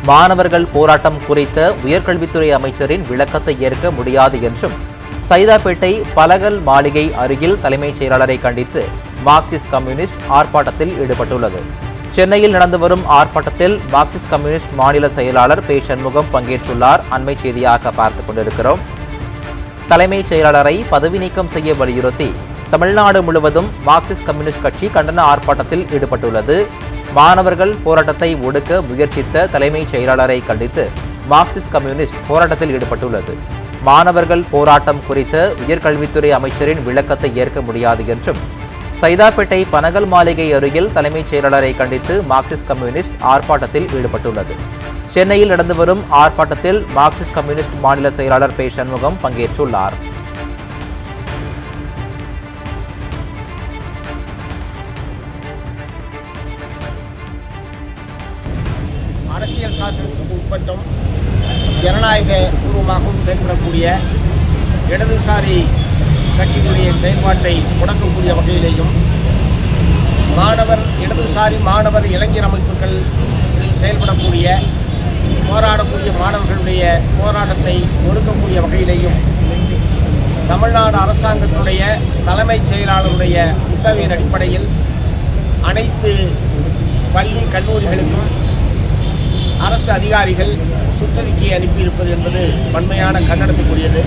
மாணவர்கள் போராட்டம் குறித்த உயர்கல்வித்துறை அமைச்சரின் விளக்கத்தை ஏற்க முடியாது என்றும், சைதாப்பேட்டை பலகல் மாளிகை அருகில் தலைமைச் செயலாளரை கண்டித்து மார்க்சிஸ்ட் கம்யூனிஸ்ட் ஆர்ப்பாட்டத்தில் ஈடுபட்டுள்ளது. சென்னையில் நடந்து வரும் ஆர்ப்பாட்டத்தில் மார்க்சிஸ்ட் கம்யூனிஸ்ட் மாநில செயலாளர் பே. சண்முகம் பங்கேற்றுள்ளார். அண்மை செய்தியாக பார்த்துக் கொண்டிருக்கிறோம். தலைமைச் செயலாளரை பதவி நீக்கம் செய்ய வலியுறுத்தி தமிழ்நாடு முழுவதும் மார்க்சிஸ்ட் கம்யூனிஸ்ட் கட்சி கண்டன ஆர்ப்பாட்டத்தில் ஈடுபட்டுள்ளது. மாணவர்கள் போராட்டத்தை ஒடுக்க முயற்சித்த தலைமைச் செயலாளரை கண்டித்து மார்க்சிஸ்ட் கம்யூனிஸ்ட் போராட்டத்தில் ஈடுபட்டுள்ளது. மாணவர்கள் போராட்டம் குறித்த உயர்கல்வித்துறை அமைச்சரின் விளக்கத்தை ஏற்க முடியாது என்றும், சைதாப்பேட்டை பனகல் மாளிகை அருகில் தலைமைச் செயலாளரை கண்டித்து மார்க்சிஸ்ட் கம்யூனிஸ்ட் ஆர்ப்பாட்டத்தில் ஈடுபட்டுள்ளது. சென்னையில் நடந்து வரும் ஆர்ப்பாட்டத்தில் மார்க்சிஸ்ட் கம்யூனிஸ்ட் மாநில செயலாளர் பே. சண்முகம் பங்கேற்றுள்ளார். அரசியல் சாசனத்திற்கு உட்பட்டும் ஜனநாயக பூர்வமாகவும் செயல்படக்கூடிய இடதுசாரி கட்சிகளுடைய செயல்பாட்டை முடக்கக்கூடிய வகையிலேயும் இடதுசாரி மாணவர் இளைஞர் அமைப்புகள் செயல்படக்கூடிய போராடக்கூடிய மாணவர்களுடைய போராட்டத்தை ஒடுக்கக்கூடிய வகையிலேயும் தமிழ்நாடு அரசாங்கத்துடைய தலைமைச் செயலாளருடைய உத்தரவின் அடிப்படையில் அனைத்து பள்ளி கல்லூரிகளுக்கும் அரசு அதிகாரிகள் சுற்றறிக்கை அனுப்பியிருப்பது என்பது வன்மையான கண்டனத்துக்குரியது.